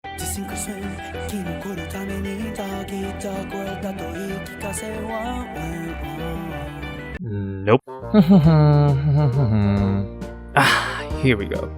To sink or swim 生き残るためにたぎった声だと言い聞かせは Nope. Here we go.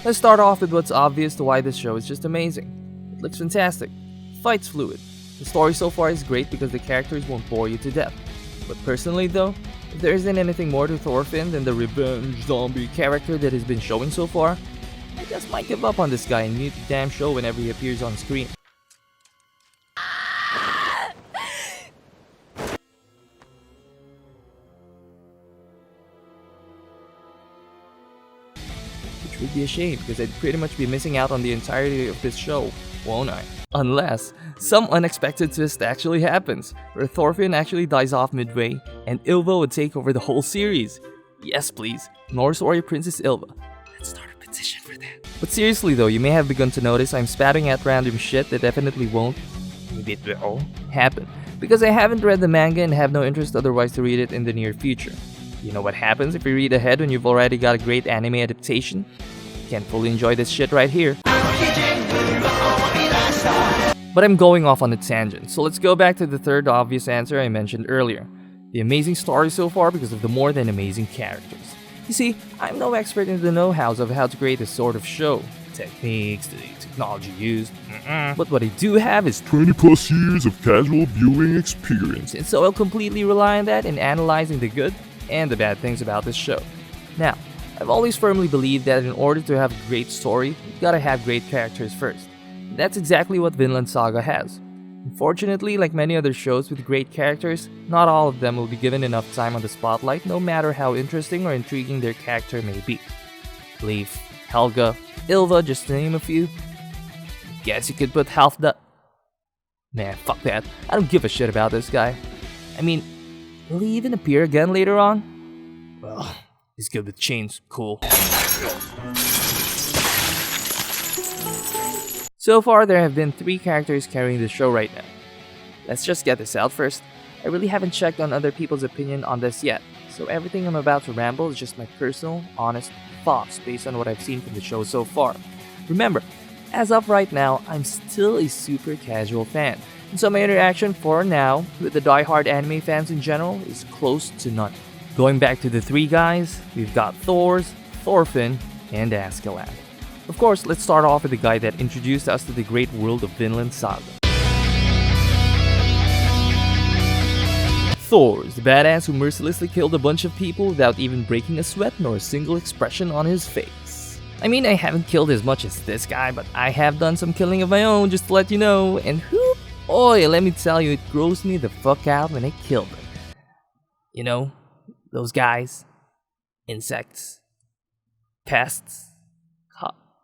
Let's start off with what's obvious to why this show is just amazing. It looks fantastic. The fight's fluid. The story so far is great because the characters won't bore you to death. But personally though, if there isn't anything more to Thorfinn than the revenge zombie character that has been showing so far, I just might give up on this guy and mute the damn show whenever he appears on screen. Would be a shame because I'd pretty much be missing out on the entirety of this show, won't I? Unless some unexpected twist actually happens, where Thorfinn actually dies off midway and Ylva would take over the whole series. Yes please, Norse warrior princess Ylva. Let's start a petition for that. But seriously though, you may have begun to notice I'm spatting at random shit that definitely won't, maybe it will, happen. Because I haven't read the manga and have no interest otherwise to read it in the near future. You know what happens if you read ahead when you've already got a great anime adaptation? You can't fully enjoy this shit right here. But I'm going off on a tangent, so let's go back to the third obvious answer I mentioned earlier. The amazing story so far because of the more than amazing characters. You see, I'm no expert in the know-hows of how to create this sort of show. Techniques, the technology used, but what I do have is 20 plus years of casual viewing experience. And so I'll completely rely on that in analyzing the good and the bad things about this show. Now, I've always firmly believed that in order to have a great story, you've gotta have great characters first. And that's exactly what Vinland Saga has. Unfortunately, like many other shows with great characters, not all of them will be given enough time on the spotlight no matter how interesting or intriguing their character may be. Leif, Helga, Ylva, just to name a few. Guess you could put half the... Nah, fuck that. I don't give a shit about this guy. I mean, will he even appear again later on? Well, he's good with chains, cool. So far, there have been 3 characters carrying the show right now. Let's just get this out first. I really haven't checked on other people's opinion on this yet, so everything I'm about to ramble is just my personal, honest thoughts based on what I've seen from the show so far. Remember, as of right now, I'm still a super casual fan, and so my interaction for now with the die-hard anime fans in general is close to none. Going back to the 3 guys, we've got Thors, Thorfinn, and Askeladd. Of course, let's start off with the guy that introduced us to the great world of Vinland Saga. Thors, the badass who mercilessly killed a bunch of people without even breaking a sweat nor a single expression on his face. I mean, I haven't killed as much as this guy, but I have done some killing of my own just to let you know, and whoop, boy, let me tell you, it grossed me the fuck out when I killed them. You know, those guys, insects, pests,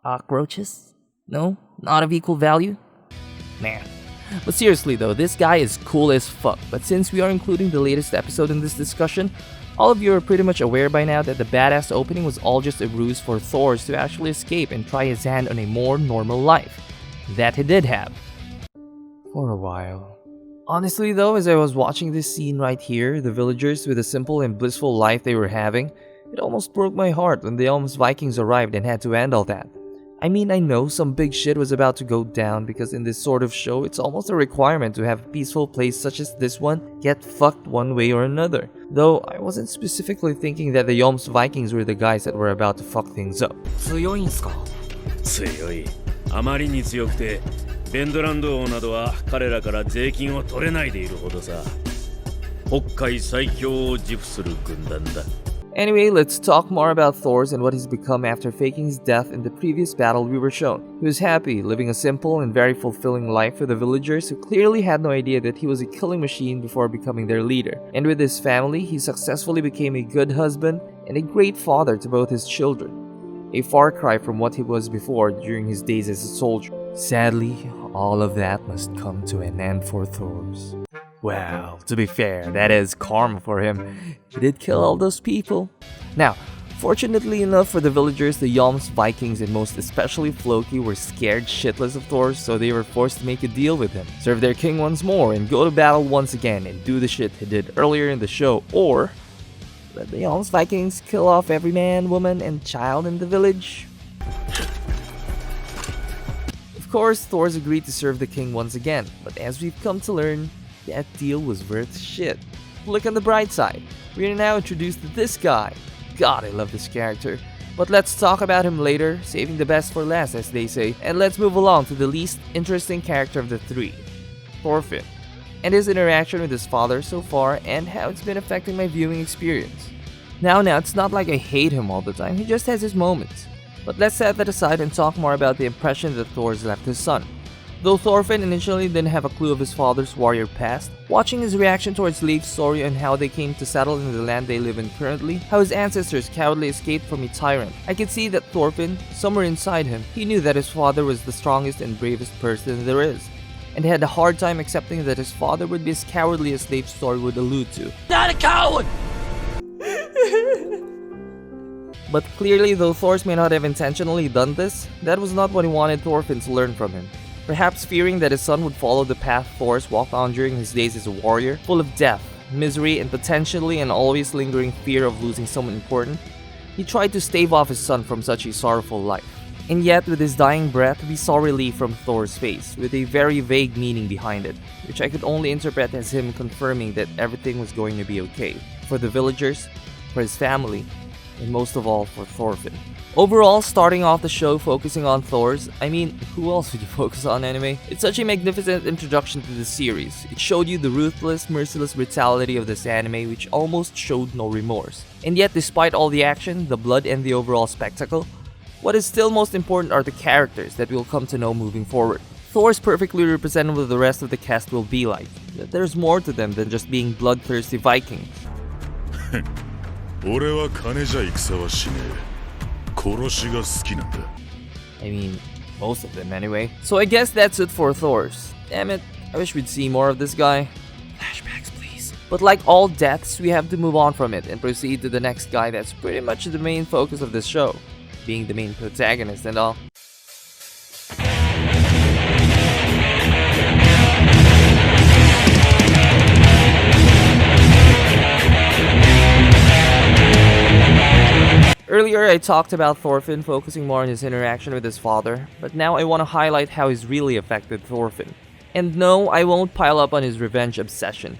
cockroaches? No? Not of equal value? Man. But seriously though, this guy is cool as fuck, but since we are including the latest episode in this discussion, all of you are pretty much aware by now that the badass opening was all just a ruse for Thors to actually escape and try his hand on a more normal life. That he did have. For a while. Honestly though, as I was watching this scene right here, the villagers with the simple and blissful life they were having, it almost broke my heart when the Elms Vikings arrived and had to end all that. I mean, I know some big shit was about to go down because in this sort of show, it's almost a requirement to have a peaceful place such as this one get fucked one way or another. Though, I wasn't specifically thinking that the Elms Vikings were the guys that were about to fuck things up. 強いんすか?強い。あまりに強くて、ベンドランド王などは彼らから税金を取れないでいるほどさ。北海最強を自負する軍団だ。Anyway, let's talk more about Thors and what he's become after faking his death in the previous battle we were shown. He was happy, living a simple and very fulfilling life with the villagers who clearly had no idea that he was a killing machine before becoming their leader. And with his family, he successfully became a good husband and a great father to both his children. a far cry from what he was before during his days as a soldier. Sadly, all of that must come to an end for Thors. Well, to be fair, that is karma for him. He did kill all those people. Now, fortunately enough for the villagers, the Yalms, Vikings, and most especially Floki were scared shitless of Thors, so they were forced to make a deal with him, serve their king once more, and go to battle once again and do the shit he did earlier in the show, or let the Yalms Vikings kill off every man, woman, and child in the village. Of course, Thors agreed to serve the king once again, but as we've come to learn, that deal was worth shit. Look on the bright side, we are now introduced to this guy. God, I love this character. But let's talk about him later, saving the best for last as they say, and let's move along to the least interesting character of the three, Thorfinn, and his interaction with his father so far and how it's been affecting my viewing experience. Now, it's not like I hate him all the time, he just has his moments. But let's set that aside and talk more about the impression that Thors left his son. Though Thorfinn initially didn't have a clue of his father's warrior past, watching his reaction towards Leif's story and how they came to settle in the land they live in currently, how his ancestors cowardly escaped from a tyrant, I could see that Thorfinn, somewhere inside him, he knew that his father was the strongest and bravest person there is, and had a hard time accepting that his father would be as cowardly as Leif's story would allude to. Not a coward! But clearly, though Thors may not have intentionally done this, that was not what he wanted Thorfinn to learn from him. Perhaps fearing that his son would follow the path Thors walked on during his days as a warrior, full of death, misery, and potentially an always lingering fear of losing someone important, he tried to stave off his son from such a sorrowful life. And yet, with his dying breath, we saw relief from Thor's face, with a very vague meaning behind it, which I could only interpret as him confirming that everything was going to be okay, for the villagers, for his family, and most of all for Thorfinn. Overall, starting off the show focusing on Thors, I mean, who else would you focus on anyway? It's such a magnificent introduction to the series. It showed you the ruthless, merciless brutality of this anime, which almost showed no remorse. And yet, despite all the action, the blood, and the overall spectacle, what is still most important are the characters that we'll come to know moving forward. Thors perfectly represented what the rest of the cast will be like, that there's more to them than just being bloodthirsty Vikings. 俺は金じゃ戦はしねえ。殺しが好きなんだ。I mean, most of them anyway. So I guess that's it for Thors. Damn it, I wish we'd see more of this guy. Flashbacks, please. But like all deaths, we have to move on from it and proceed to the next guy that's pretty much the main focus of this show, being the main protagonist and all. Earlier, I talked about Thorfinn focusing more on his interaction with his father, but now I want to highlight how he's really affected Thorfinn. And no, I won't pile up on his revenge obsession.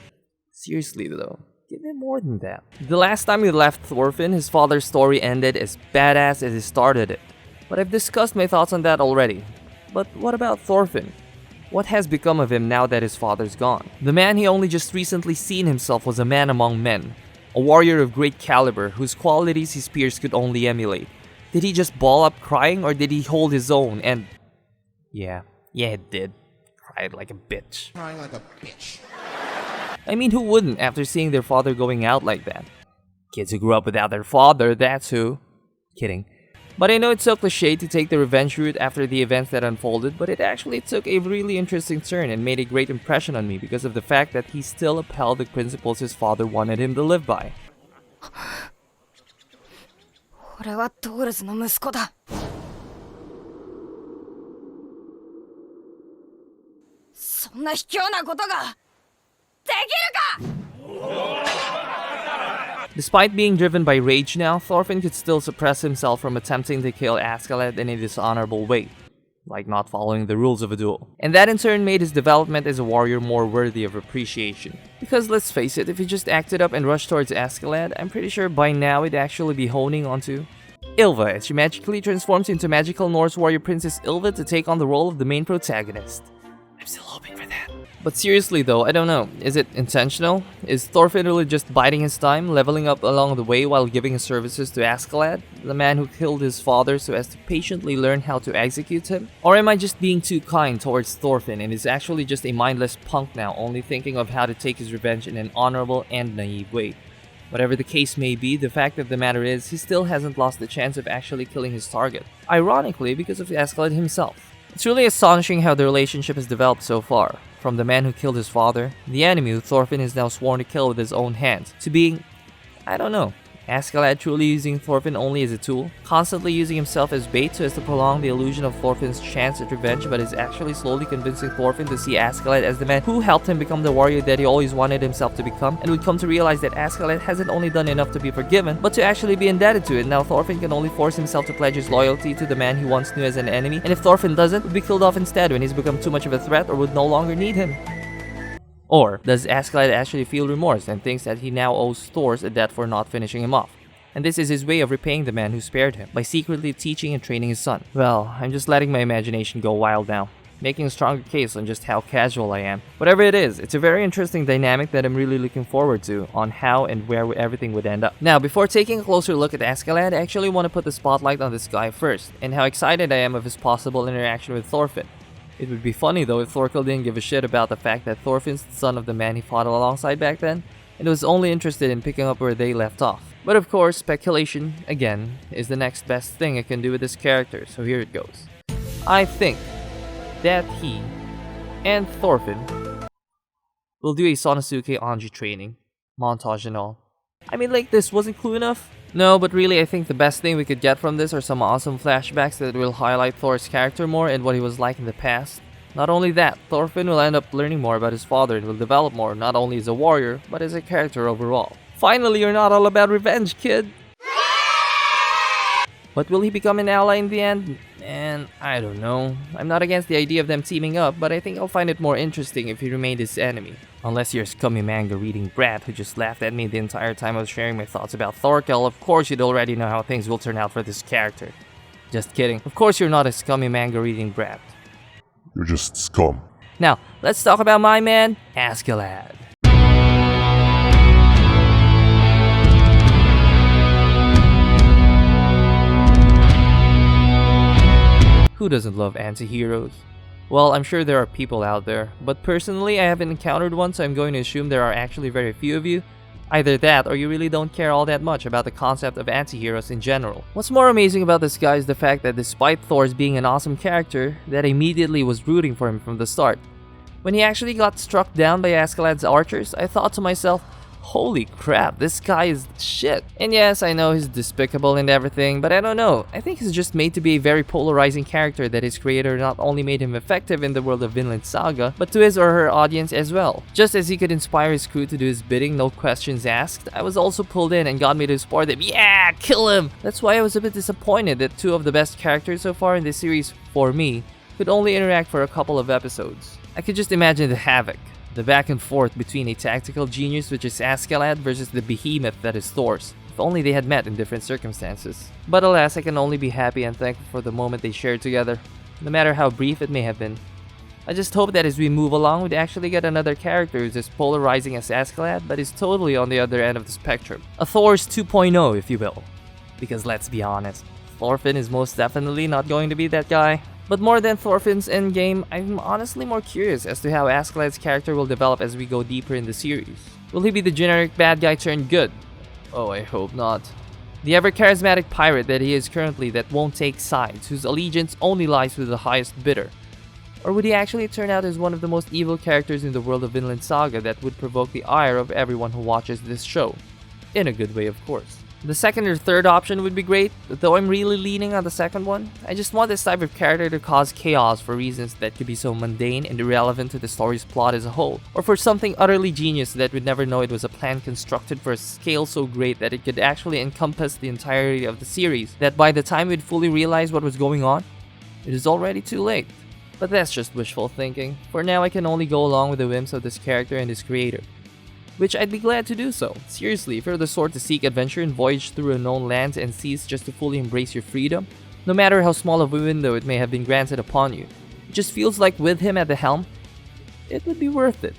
Seriously though, give him more than that. The last time we left Thorfinn, his father's story ended as badass as he started it. But I've discussed my thoughts on that already. But what about Thorfinn? What has become of him now that his father's gone? The man he only just recently seen himself was a man among men. A warrior of great caliber, whose qualities his peers could only emulate. Did he just ball up crying, or did he hold his own and... Yeah, it did. Cried like a bitch. Crying like a bitch. I mean, who wouldn't after seeing their father going out like that? Kids who grew up without their father, that's who. Kidding. But I know it's so cliche to take the revenge route after the events that unfolded, but it actually took a really interesting turn and made a great impression on me because of the fact that he still upheld the principles his father wanted him to live by. 俺はトールズの息子だ。そんな卑怯なことができるか！ Despite being driven by rage now, Thorfinn could still suppress himself from attempting to kill Askeladd in a dishonorable way, like not following the rules of a duel. And that in turn made his development as a warrior more worthy of appreciation. Because let's face it, if he just acted up and rushed towards Askeladd, I'm pretty sure by now he'd actually be honing onto Ylva, as she magically transforms into magical Norse warrior princess Ylva to take on the role of the main protagonist. I'm still hoping for that. But seriously though, I don't know, is it intentional? Is Thorfinn really just biding his time, leveling up along the way while giving his services to Askeladd, the man who killed his father so as to patiently learn how to execute him? Or am I just being too kind towards Thorfinn and is actually just a mindless punk now, only thinking of how to take his revenge in an honorable and naive way? Whatever the case may be, the fact of the matter is, he still hasn't lost the chance of actually killing his target. Ironically, because of Askeladd himself. It's really astonishing how the relationship has developed so far. From the man who killed his father, the enemy who Thorfinn is now sworn to kill with his own hands, to being, I don't know, Askeladd truly using Thorfinn only as a tool, constantly using himself as bait so as to prolong the illusion of Thorfinn's chance at revenge, but is actually slowly convincing Thorfinn to see Askeladd as the man who helped him become the warrior that he always wanted himself to become, and would come to realize that Askeladd hasn't only done enough to be forgiven, but to actually be indebted to it. Now Thorfinn can only force himself to pledge his loyalty to the man he once knew as an enemy, and if Thorfinn doesn't, would be killed off instead when he's become too much of a threat or would no longer need him. Or does Askeladd actually feel remorse and thinks that he now owes Thors a debt for not finishing him off? And this is his way of repaying the man who spared him, by secretly teaching and training his son. Well, I'm just letting my imagination go wild now, making a stronger case on just how casual I am. Whatever it is, it's a very interesting dynamic that I'm really looking forward to on how and where everything would end up. Now, before taking a closer look at Askeladd, I actually want to put the spotlight on this guy first, and how excited I am of his possible interaction with Thorfinn. It would be funny though if Thorkel didn't give a shit about the fact that Thorfinn's the son of the man he fought alongside back then, and was only interested in picking up where they left off. But of course, speculation, again, is the next best thing I can do with this character, so here it goes. I think that he and Thorfinn will do a Sonosuke Anji training, montage and all. I mean, like, this wasn't clue enough? No, but really I think the best thing we could get from this are some awesome flashbacks that will highlight Thor's character more and what he was like in the past. Not only that, Thorfinn will end up learning more about his father and will develop more not only as a warrior, but as a character overall. Finally, you're not all about revenge, kid! But will he become an ally in the end? Man, I don't know. I'm not against the idea of them teaming up, but I think I'll find it more interesting if he remained his enemy. Unless you're a scummy manga reading brat who just laughed at me the entire time I was sharing my thoughts about Thorkel, of course you'd already know how things will turn out for this character. Just kidding. Of course you're not a scummy manga reading brat. You're just scum. Now, let's talk about my man, Askeladd. Who doesn't love anti-heroes? Well, I'm sure there are people out there, but personally I haven't encountered one, so I'm going to assume there are actually very few of you. Either that, or you really don't care all that much about the concept of anti-heroes in general. What's more amazing about this guy is the fact that despite Thor's being an awesome character, that I immediately was rooting for him from the start. When he actually got struck down by Askeladd's archers, I thought to myself, holy crap, this guy is shit. And yes, I know he's despicable and everything, but I don't know. I think he's just made to be a very polarizing character that his creator not only made him effective in the world of Vinland Saga, but to his or her audience as well. Just as he could inspire his crew to do his bidding, no questions asked, I was also pulled in and got me to support him. Yeah, kill him! That's why I was a bit disappointed that two of the best characters so far in this series, for me, could only interact for a couple of episodes. I could just imagine the havoc. The back and forth between a tactical genius which is Askeladd versus the behemoth that is Thors. If only they had met in different circumstances. But alas, I can only be happy and thankful for the moment they shared together, no matter how brief it may have been. I just hope that as we move along, we'd actually get another character who's as polarizing as Askeladd, but is totally on the other end of the spectrum. A Thors 2.0, if you will. Because let's be honest, Thorfinn is most definitely not going to be that guy. But more than Thorfinn's endgame, I'm honestly more curious as to how Askeladd's character will develop as we go deeper in the series. Will he be the generic bad guy turned good? Oh, I hope not. The ever-charismatic pirate that he is currently that won't take sides, whose allegiance only lies with the highest bidder. Or would he actually turn out as one of the most evil characters in the world of Vinland Saga that would provoke the ire of everyone who watches this show? In a good way, of course. The second or third option would be great, though I'm really leaning on the second one. I just want this type of character to cause chaos for reasons that could be so mundane and irrelevant to the story's plot as a whole, or for something utterly genius that would never know it was a plan constructed for a scale so great that it could actually encompass the entirety of the series, that by the time we'd fully realize what was going on, it is already too late. But that's just wishful thinking. For now, I can only go along with the whims of this character and his creator. Which I'd be glad to do so. Seriously, if you're the sort to seek adventure and voyage through unknown lands and seas just to fully embrace your freedom, no matter how small of a window it may have been granted upon you, it just feels like with him at the helm, it would be worth it.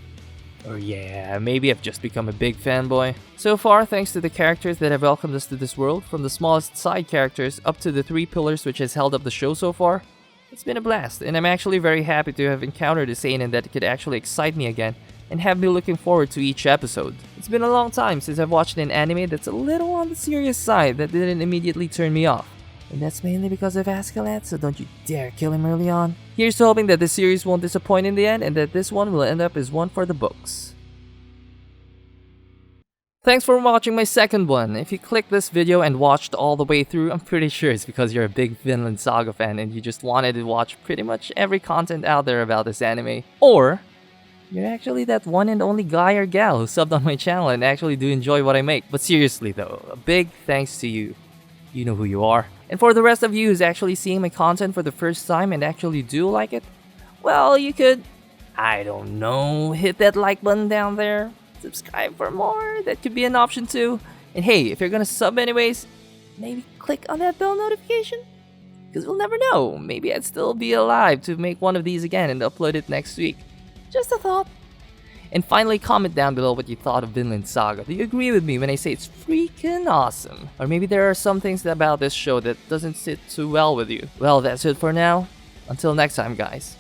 Or yeah, maybe I've just become a big fanboy. So far, thanks to the characters that have welcomed us to this world, from the smallest side characters up to the three pillars which has held up the show so far, it's been a blast, and I'm actually very happy to have encountered a seinen that could actually excite me again, and have me looking forward to each episode. It's been a long time since I've watched an anime that's a little on the serious side that didn't immediately turn me off. And that's mainly because of Askeladd, so don't you dare kill him early on. Here's to hoping that this series won't disappoint in the end and that this one will end up as one for the books. Thanks for watching my second one. If you clicked this video and watched all the way through, I'm pretty sure it's because you're a big Vinland Saga fan and you just wanted to watch pretty much every content out there about this anime. Or you're actually that one and only guy or gal who subbed on my channel and actually do enjoy what I make. But seriously though, a big thanks to you. You know who you are. And for the rest of you who's actually seeing my content for the first time and actually do like it, well, you could, I don't know, hit that like button down there. Subscribe for more, that could be an option too. And hey, if you're gonna sub anyways, maybe click on that bell notification. Because we'll never know, maybe I'd still be alive to make one of these again and upload it next week. Just a thought. And finally, comment down below what you thought of Vinland Saga. Do you agree with me when I say it's freaking awesome? Or maybe there are some things about this show that doesn't sit too well with you. Well, that's it for now. Until next time, guys.